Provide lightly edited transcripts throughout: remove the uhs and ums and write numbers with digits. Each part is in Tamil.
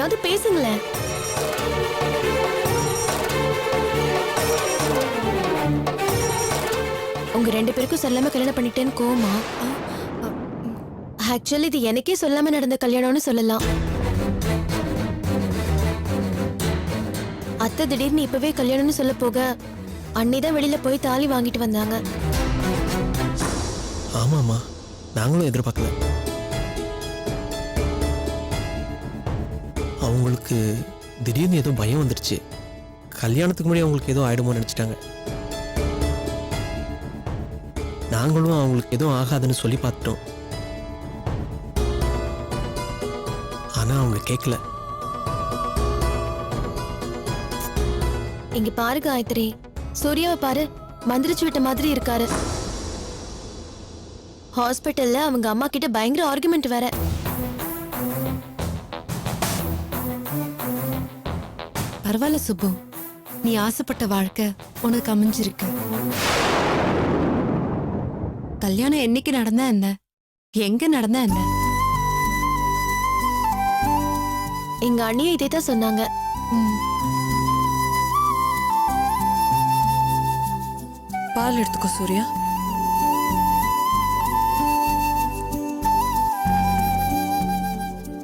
ஏதாவது பேசுங்களேன். உங்க 2 பேருக்கும் சொல்லாம கல்யாணம் பண்ணிட்டேன்னு கோமா? ஆக்சுவலி இது எனக்கே சொல்லாம நடந்த கல்யாணம்னு சொல்லலாம். அத்தை திடீர்னு இப்பவே கல்யாணம்னு சொல்ல போக அன்னிதான் வெளியில போய் தாலி வாங்கிட்டு வந்தாங்க. ஆமாமா, நாங்களும் எதிர்பார்க்கல. அவங்களுக்கு திடீர்னு ஏதோ பயம் வந்துருச்சு. கல்யாணத்துக்கு முன்னாடி அவங்களுக்கு ஏதோ ஆயிடுமோ நினைச்சிட்டாங்க. நாங்களும் அவங்களுக்கு எதுவும் ஆகாதுன்னு சொல்லி பார்த்துட்டோம். ஆனா அவங்க கேட்கல. இங்க பாரு காயத்ரி, சூர்யாவை பாரு, மந்திரிச்சு விட்ட மாதிரி இருக்காரு. ஹாஸ்பிட்டல்ல அவங்க அம்மா கிட்ட பயங்கர ஆர்குமெண்ட் வேற. பரவாயில்ல சுப்பு, நீ ஆசைப்பட்ட வாழ்க்கை உனக்கு அமைஞ்சிருக்கு. கல்யாணம் என்னைக்கு நடந்தா என்ன, எங்க நடந்தா என்ன? எங்க அண்ணியும் இதே தான் சொன்னாங்க. பால் எடுத்துக்கோ சூர்யா.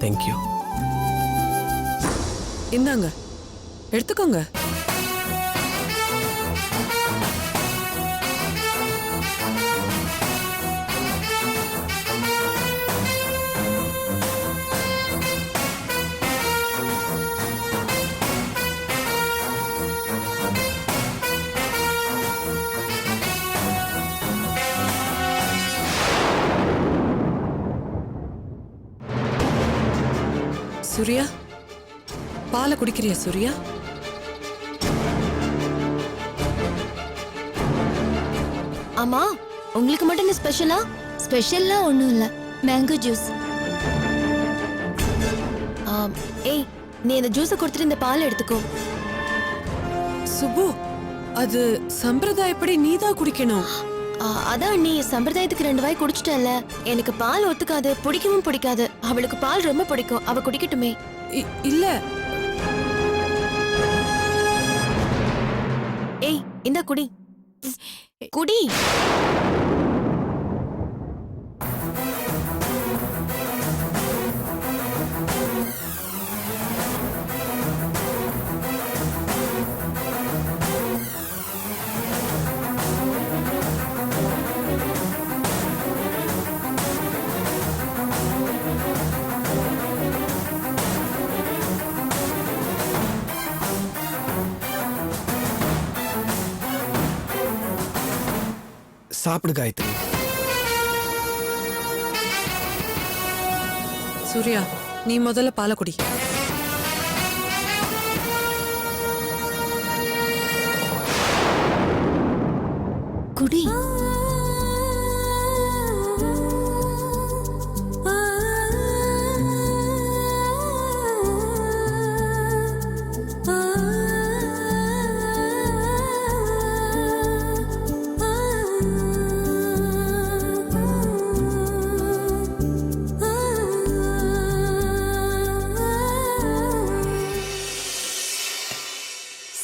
தேங்க்யூ. இந்தாங்க, எடுத்துக்கோங்க. சூர்யா, பாலை குடிக்கிறியா சூர்யா? ஆமா, உங்களுக்கு மட்டும் என்ன ஸ்பெஷலா? ஸ்பெஷல்லாம் ஒண்ணும் இல்ல, மேங்கோ ஜூஸ். ஏய், நீ இந்த ஜூஸை கொடுத்துட்டு இந்த பால் எடுத்துக்கோ. சுப்பு, அது சம்பிரதாயப்படி நீதான் குடிக்கணும். அதான் நீ சம்பிரதாயத்துக்கு 2 வாய் குடிச்சிட்டல. எனக்கு பால் ஒத்துக்காது, பிடிக்கவும் பிடிக்காது. அவளுக்கு பால் ரொம்ப பிடிக்கும், அவ குடிக்கட்டுமே. இல்ல. ஏய், இந்த குடி குடி. சாப்பிடு காயத்ரி. சூர்யா, நீ முதல்ல பாலை குடி. குடி.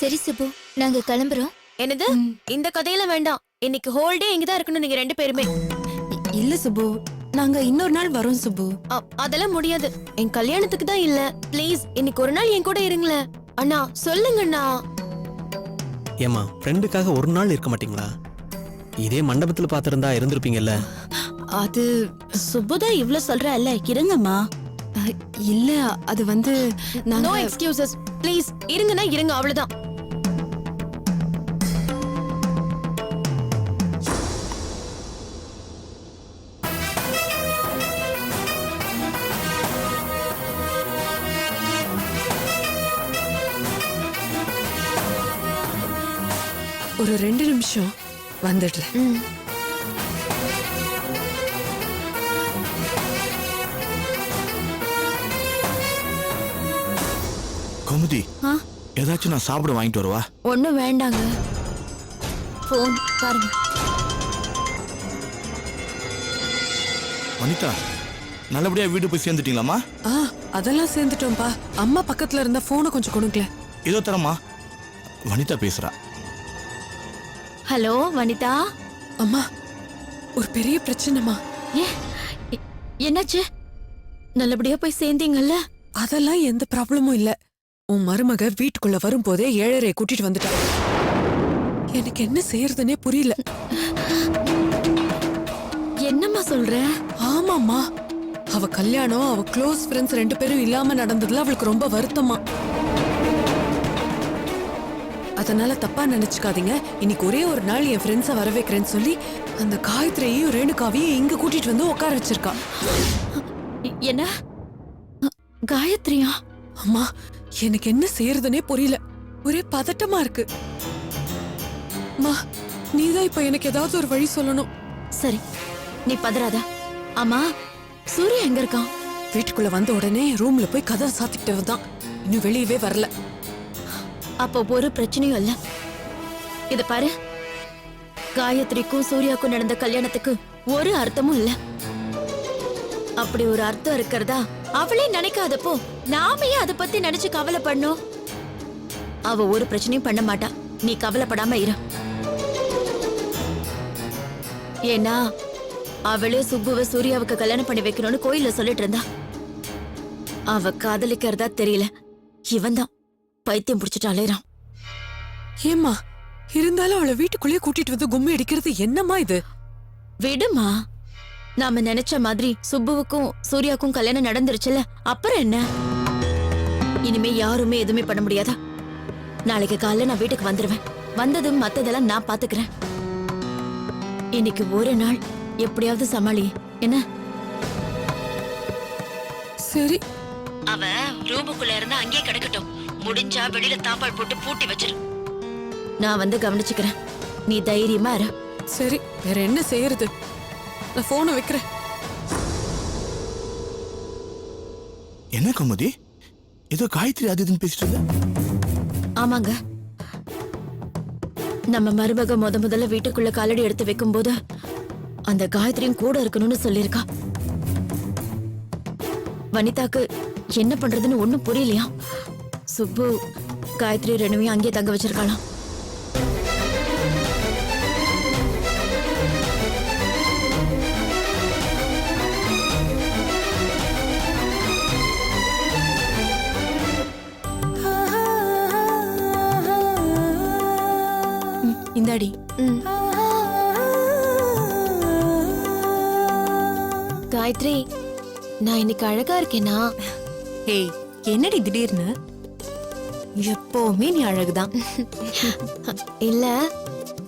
சரி சுப்பு, நாங்க கிளம்புறோம். என்னது? இந்த கதையில வேண்டாம். இன்னைக்கு ஹோல் டே இங்கதான் இருக்கணும் நீங்க 2 பேருமே. இல்ல சுப்பு, நாங்க இன்னொரு நாள் வரோம் சுப்பு. அதெல்லாம் முடியாது. என் கல்யாணத்துக்கு தான் இல்ல. ப்ளீஸ் இன்னைக்கு ஒரு நாள் என் கூட இருங்களேன். அண்ணா சொல்லுங்க அண்ணா. ஏமா, ஃப்ரெண்டுக்காக ஒரு நாள் இருக்க மாட்டீங்களா? இதே மண்டபத்துல பாத்திருந்தா இருந்திருப்பீங்கல்ல. அது சுப்புதான் இவ்ளோ சொல்றல்ல, இருங்கம்மா. இல்ல, அது வந்து நோ எக்ஸ்கியூசஸ். ப்ளீஸ் இருங்கனா இருங்க, அவ்வளவுதான். ஒரு 2 நிமிஷம் வந்துடுறேன். கோமதி, ஏதாச்சும் நான் சாப்பிட வாங்கிட்டு வரவா? ஒண்ணும் வேண்டாங்க. போன் பாருங்க. வனிதா, நல்லபடியா வீடு போய் சேர்ந்துட்டீங்களாமா? அதெல்லாம் சேர்ந்துட்டோம்பா. அம்மா பக்கத்துல இருந்த போனை கொஞ்சம் கொடுங்களேன். இதோ தரமா வனிதா பேசுறா. ஹலோ வனிதா. அம்மா ஒரு பெரிய பிரச்சனைமா. என்னாச்சு? நல்லபடியா போய் சேர்ந்தீங்கல்ல? அதெல்லாம் எந்த ப்ராப்ளமும் இல்ல. உன் மருமக வீட்டுக்குள்ள வரும்போதே 7:30 கூட்டிட்டு வந்துட்டா. எனக்கு என்ன செய்யறதுனே புரியல. என்னம்மா சொல்ற? ஆமாம்மா, அவ கல்யாணம் அவ க்ளோஸ் ஃப்ரெண்ட்ஸ் 2 பேரும் இல்லாம நடந்ததுல அவளுக்கு ரொம்ப வருத்தமா. அதனால தப்பா நினைச்சுக்காதீங்க. இன்னைக்கு ஒரே ஒரு நாள் என் ஃப்ரெண்ட்ஸை வர வைக்கிறேன்னு சொல்லி அந்த காயத்ரியையும் ரேணுகாவையும் இங்க கூட்டிட்டு வந்து உட்கார வச்சிருக்கா. என்ன? காயத்ரியா? அம்மா எனக்கு என்ன செய்யறதுனே புரியல. ஒரே பதட்டமா இருக்கு. அம்மா நீதான் இப்ப எனக்கு ஏதாவது ஒரு வழி சொல்லணும். சரி, நீ பதறாத. ஆமா, சூர்யா எங்க இருக்கான்? வீட்டுக்குள்ள வந்த உடனே ரூம்ல போய் கதவை சாத்திக்கிட்டு வந்தான். இன்னும் வெளியவே வரல. அப்போ ஒரு பிரச்சனையும் இல்ல. இத பாரு, காயத்ரிக்கும் சூர்யாக்கும் நடந்த கல்யாணத்துக்கு ஒரு அர்த்தமும் இல்ல. அப்படி ஒரு அர்த்தம் இருக்கிறதா அவளே நினைக்காதப்போ நாம ஏன் அதை பத்தி நினைச்சு கவலைப்படணும்? அவ ஒரு பிரச்சனையும் பண்ண மாட்டா, நீ கவலைப்படாம இரு. ஏன்னா அவளே சுப்புவை சூர்யாவுக்கு கல்யாணம் பண்ணி வைக்கணும்னு கோயில்ல சொல்லிட்டு இருந்தா. அவ காதலிக்கிறதா தெரியல, இவன் தான் பைத்தியம் பிடிச்சிட்டு அலையறான். ஏம்மா இருந்தாலும் அவளை வீட்டுக்குள்ளேயே கூட்டிட்டு வந்து கும்மி அடிக்கிறது என்னம்மா இது? விடுமா, நாம நினைச்ச மாதிரி சுப்புவுக்கும் சூர்யாவுக்கும் கல்யாணம் நடந்துருச்சுல, அப்புறம் என்ன? இனிமே யாருமே எதுவுமே பண்ண முடியாதா? நாளைக்கு காலைல நான் வீட்டுக்கு வந்துருவேன். வந்ததும் மத்ததெல்லாம் நான் பாத்துக்கிறேன். இன்னைக்கு ஒரு நாள் எப்படியாவது சமாளி, என்ன? சரி. அவ ரூமுக்குள்ள இருந்தா அங்கேயே கிடக்கட்டும். முடிஞ்சா வெளியில தாப்பால் போட்டு பூட்டி வச்சிரு. நான் வந்து கவனிச்சுக்கிறேன். நீ தைரியமா இரு. சரி, வேற என்ன செய்யறது? நான் போனை வைக்கிறேன். என்ன கோமதி, ஏதோ காயத்ரி அது இதுன்னு பேசிட்டு இருந்த? ஆமாங்க, நம்ம மருமக முதல்ல வீட்டுக்குள்ள காலடி எடுத்து வைக்கும் போது அந்த காயத்ரியும் கூட இருக்கணும்னு சொல்லிருக்கா. வனிதாக்கு என்ன பண்றதுன்னு ஒண்ணும் புரியலையா? சுப்பு காயத்ரி ரெண்டுவையும் அங்கேயே தங்க வச்சிருக்காளாம். இந்தாடி. காயத்ரி, நான் இன்னைக்கு அழகா இருக்கேனா? ஏய், என்னடி திடீர்னு? எப்பவுமே நீ அழகுதான். இல்ல,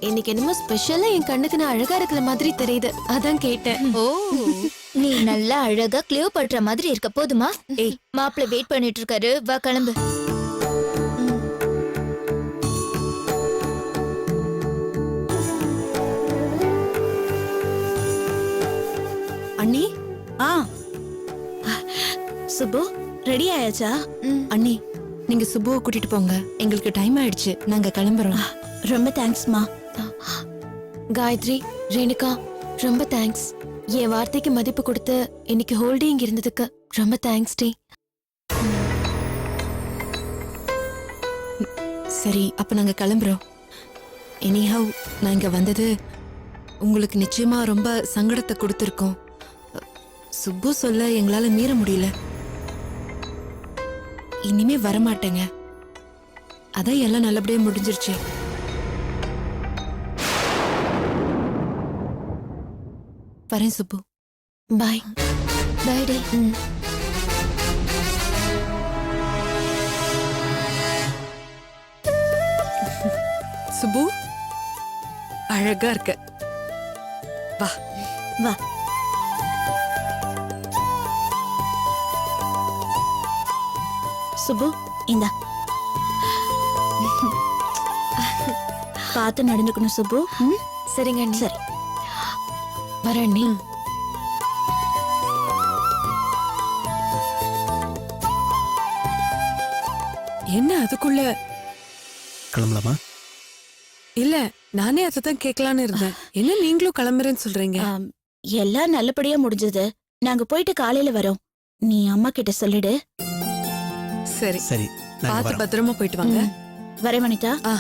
இன்னைக்கு என்னமோ ஸ்பெஷலா என் கண்ணுக்கு நான் அழகா இருக்கிற மாதிரி தெரியுது, அதான் கேட்டேன். ஓ, நீ நல்லா அழகா கிளியோ பண்ற மாதிரி இருக்க. போதுமா? ஏய், மாப்பிள்ளை வெயிட் பண்ணிட்டு இருக்காரு, வா கிளம்பு. அண்ணி. சுப்பு, ரெடி ஆயாச்சா? அண்ணி, நீங்க சுப்புவை கூட்டிட்டு போங்க. எங்களுக்கு டைம் ஆயிடுச்சு, நாங்க கிளம்புறோம். ரொம்ப தேங்க்ஸ்மா. காயத்ரி, ரேணுகா, ரொம்ப தேங்க்ஸ். என் வார்த்தைக்கு மதிப்பு கொடுத்து இன்னைக்கு ஹோல்டே இங்க இருந்ததுக்கு ரொம்ப தேங்க்ஸ் டி. சரி, அப்ப நாங்க கிளம்புறோம். எனிஹவ், நான் இங்க வந்தது உங்களுக்கு நிச்சயமா ரொம்ப சங்கடத்தை கொடுத்துருக்கோம். சுப்பு சொல்ல எங்களால மீற முடியல. இனிமே வரமாட்டேங்க. அதான் எல்லாம் நல்லபடியா முடிஞ்சிருச்சு. வரேன் சுப்பு. பாய். பாய் டே. சுப்பு, அழகா இருக்க. வா வா. சுப்பு, இந்தா. பார்த்து நடந்துக்கணும் சுப்பு. சரிங்க அண்ணி. சரி, வரேன் அண்ணி. என்ன அதுக்குள்ள? கிளம்பலாமா? இல்ல, நானே அதான் கேட்கலான்னு இருந்தேன். என்ன நீங்களும் கிளம்புறேன்னு சொல்றீங்க? எல்லாம் நல்லபடியா முடிஞ்சது. நாங்க போயிட்டு காலையில வரோம். நீ அம்மா கிட்ட சொல்லிடு. சரி சரி நாங்க பார்த்து வரோம். பத்திரமா போயிட்டு வாங்க வரேன் வனிதா. ஆ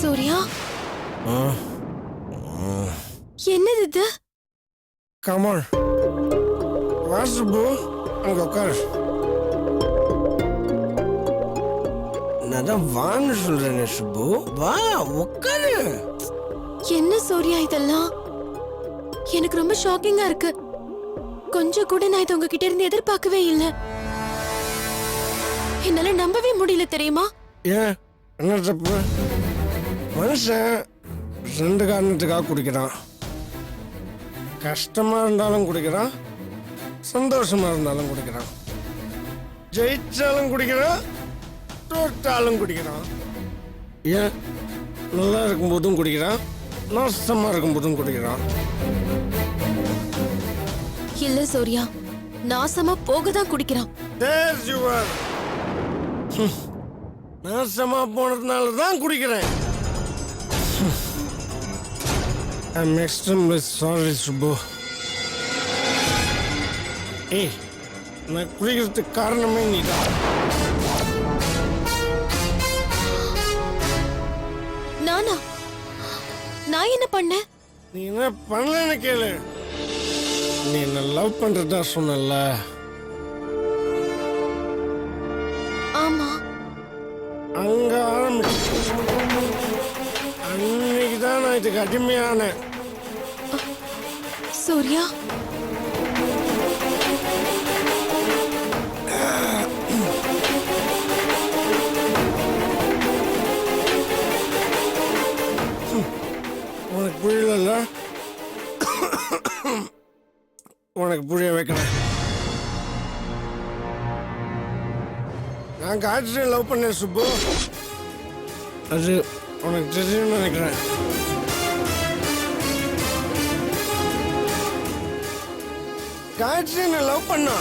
சூர்யா ஆ, என்னது இது? come on. வா சுப்பு, அங்க உட்காரு. நான் தான் வான்னு சொல்றேனே சுப்பு, வா உட்காரு. என்ன சூர்யா இதெல்லாம்? எனக்கு ரொம்ப ஷாக்கிங்கா இருக்கு. கொஞ்சம் கூட நான் இதை உங்ககிட்ட இருந்து எதிர்பார்க்கவே இல்லை. என்னால நம்பவே முடியல தெரியுமா? ஏன் என்ன தப்பு? மனுஷன் ரெண்டு காரணத்துக்காக குடிக்கிறான். கஷ்டமா இருந்தாலும் குடிக்கிறான், சந்தோஷமா இருந்தாலும் குடிக்கிறான். ஜெயிச்சாலும் குடிக்கிறான், தோற்றாலும் குடிக்கிறான். ஏன் நல்லா இருக்கும்போதும் குடிக்கிறான், நாசமா இருக்கும்போதும் குடிக்கிறான். இல்ல சூர்யா, நாசமா போக தான் குடிக்கிறான். There's you are. நாசமா போனதுனால தான் குடிக்கிறேன். I'm extremely sorry, Subbu. ஏய், நான் குடிக்கிறதுக்கு காரணமே நீதான். நானா? நான் என்ன பண்ணேன்? நீ என்ன பண்ணலன்னு கேளு. நீ என்ன லவ் பண்றதா சொன்னல. ஆமா. அங்க ஆரம்பிச்சு அன்னைக்கு தான் நான் இதுக்கு அடிமையானேன். சூர்யா, உனக்கு புரியல, உனக்கு புரிய வைக்கிறேன். நான் காய்ச்சல் லவ் பண்ணேன் சுப்பு. அது உனக்கு தெரியும்னு நினைக்கிறேன். காய்ச்சல் லவ் பண்ணா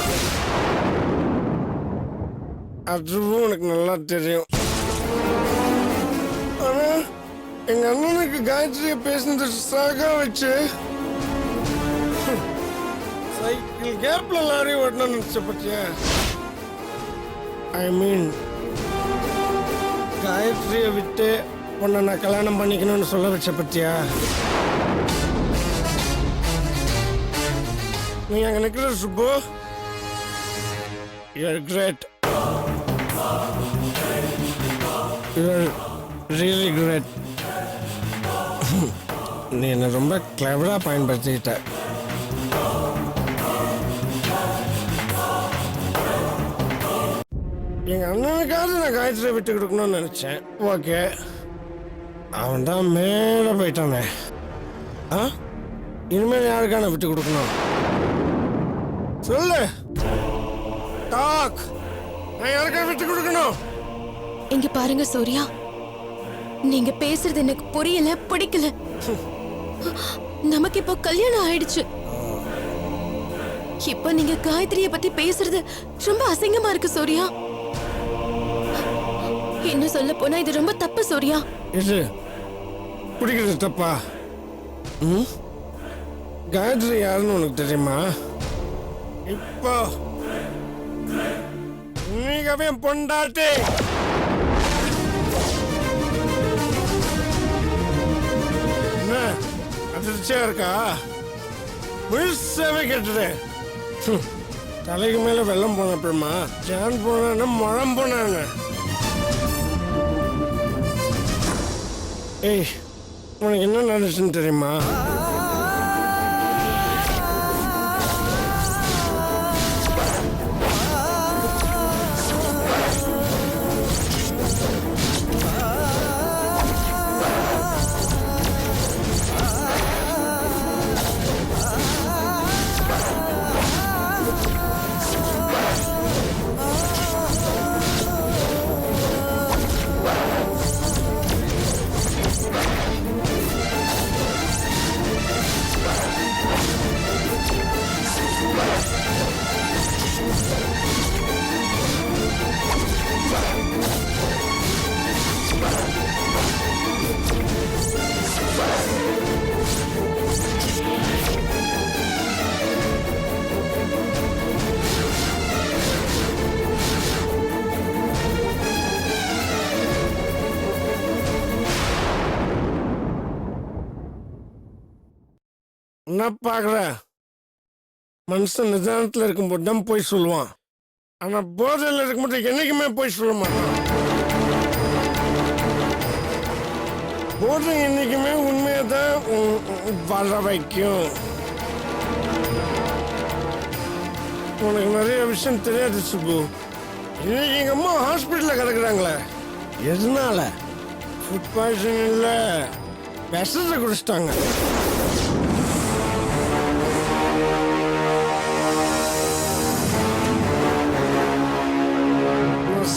அதுவும் உனக்கு நல்லா தெரியும். ஆனா எங்க அண்ணனுக்கு காயத்ரியை பேசினது சாக வச்சு சைக்கிள் கேப்ல லாரி ஓட்டணும்னு நினைச்ச பத்தியா? ஐ மீன் காயத்ரியை விட்டு உன்னை நான் கல்யாணம் பண்ணிக்கணும்னு சொல்ல வச்ச பத்தியா? நீ அங்க நிக்கிற Subbu. You're great. You're really great. நீ என்ன ரொம்ப கிளவரா பயன்படுத்திக்கிட்ட. எங்க அண்ணனுக்காவது நான் காயத்ரியை விட்டு கொடுக்கணும்னு நினைச்சேன். ஓகே, அவன் தான் மேல போயிட்டானே. இனிமேல் யாருக்கா நான் விட்டு கொடுக்கணும்? சொல்லு, டாக். நான் யாருக்கா விட்டு கொடுக்கணும்? இங்க பாருங்க சூர்யா, நீங்க பேசுறது எனக்கு புரியல, பிடிக்கல. நமக்கு இப்போ கல்யாணம் ஆயிடுச்சு. இப்ப நீங்க காயத்ரிய பத்தி பேசுறது ரொம்ப அசிங்கமா இருக்கு சூர்யா. இன்னும் சொல்ல போனா இது ரொம்ப தப்பு சூர்யா. இது குடிக்கிறது தப்பா? காயத்ரி யாருன்னு உனக்கு தெரியுமா? இப்போ நீங்கவே பொண்டாட்டி. என்ன அதிர்ச்சியா இருக்கா? முழுசாவே கேட்டுடு. தலைக்கு மேல வெள்ளம் போன அப்புறமா ஜான் போனா முழம் போனாங்க. ஏய், உனக்கு என்ன நடந்துச்சுன்னு தெரியுமா? என்ன பார்க்குற? மனுஷன் நிதானத்தில் இருக்கும்போது தான் போய் சொல்லுவான். ஆனால் போதையில் இருக்கும்போது என்னைக்குமே போய் சொல்ல மாட்டான். போதை என்னைக்குமே உண்மையை தான் வர வைக்கும். உனக்கு நிறைய விஷயம் தெரியாது சுப்பு. இன்னைக்கு எங்கள் அம்மா ஹாஸ்பிட்டலில் கிடக்குறாங்களே. எதனால? ஃபுட் பாய்சன் இல்லை, விஷத்தை குடிச்சிட்டாங்க.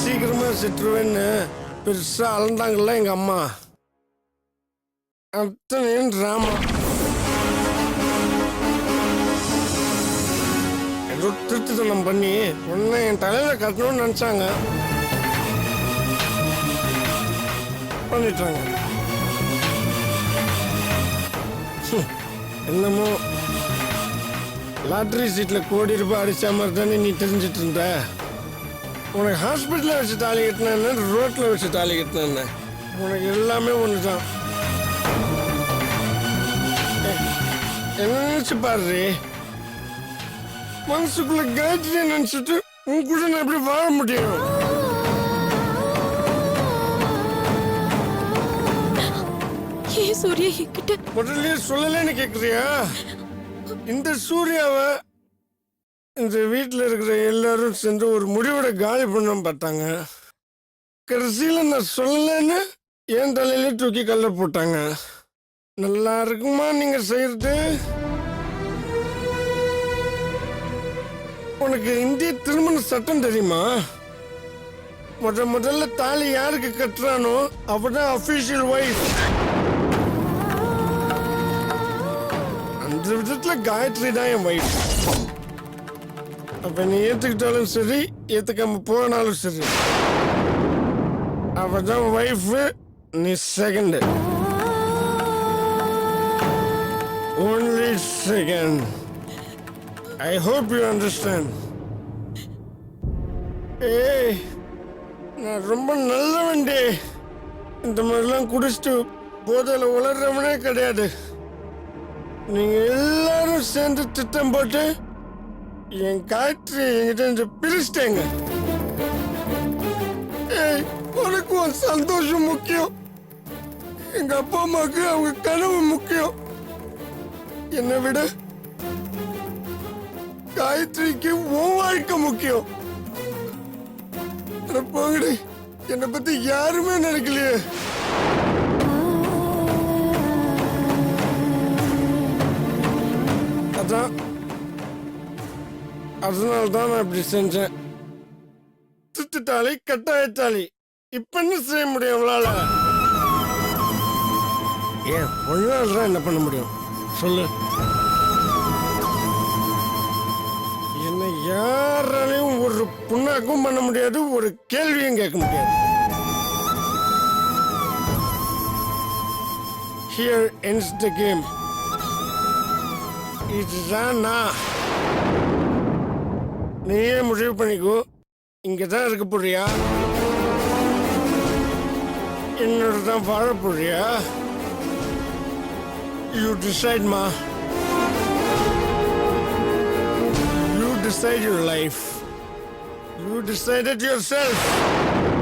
சீக்கிரமா செத்துருவேன்னு பெருசா அலந்தாங்கல்ல எங்க அம்மா. அத்தனையும் டிராமா. ஏதோ திருட்டுத்தனம் பண்ணி உன்னை என் தலையில கட்டணும்னு நினைச்சாங்க, பண்ணிட்டாங்க. என்னமோ லாட்டரி சீட்ல கோடி ரூபாய் அடிச்ச மாதிரி தானே நீ தெரிஞ்சிட்டு இருந்த. உனக்கு ஹாஸ்பிட்டலில் வச்சு தாலி கட்டினேன், ரோட்டில் வச்சு தாலி கட்டினேன், உனக்கு எல்லாமே ஒன்று தான். என்ன நினச்சி பாரு, மனசுக்குள்ள காயத்ரியை நினச்சிட்டு உன் கூட நான் எப்படி வாழ முடியும்? ஏன் சூர்யா என்கிட்ட முதல்ல சொல்லலன்னு கேட்குறியா? இந்த சூர்யாவை இந்த வீட்டில் இருக்கிற எல்லாரும் சேர்ந்து ஒரு முடிவோட காலி பண்ண பார்த்தாங்க. கடைசியில் நான் சொல்லலைன்னு என் தலையில தூக்கி கல்ல போட்டாங்க. நல்லா இருக்குமா நீங்க செய்யறது? உனக்கு இந்திய திருமண சட்டம் தெரியுமா? முதல்ல தாலி யாருக்கு கட்டுறானோ அவதான் அபிஷியல் ஒய்ஃப். அந்த விதத்துல காயத்ரி தான் என் ஒய்ஃப். அப்ப நீ ஏத்துக்கிட்டாலும் சரி, ஏத்துக்காம போனாலும் சரி, அவதான் ஒய்ஃப், நீ second. Only second. I hope you understand. ஏய், நான் ரொம்ப நல்லவன்டே. இந்த மாதிரிலாம் குடிச்சிட்டு போதையில உளர்றவனே கிடையாது. நீங்க எல்லாரும் சேர்ந்து திட்டம் போட்டு என் காய்ச்சி என்கிட்ட பிரிச்சிட்டேங்க. ஏய், உனக்கு ஒரு சந்தோஷம் முக்கியம், எங்க அப்பா அம்மாவுக்கு அவங்க கனவு முக்கியம். என்னை விட காயத்ரிக்கு உன் வாழ்க்கை முக்கியம். போங்கடி, என்னை பத்தி யாருமே நினைக்கலையே. அதனால்தான் நான் இப்படி செஞ்சேன். திட்டுட்டாளி, கட்டாயத்தாளி. இப்ப என்ன செய்ய முடியும் அவளால? ஏன் ஒரு நாள் தான் என்ன பண்ண முடியும் சொல்லு? என்ன யாராலையும் ஒரு புண்ணாக்கும் பண்ண முடியாது, ஒரு கேள்வியும் கேட்க முடியாது. Here ends the game. இதுதான் நான். நீயே முடிவு பண்ணிக்கோ, இங்கதான் இருக்க போறியா, என்னோட தான் வாழ போறியா? You decide, ma. You decide your life. You decided yourself.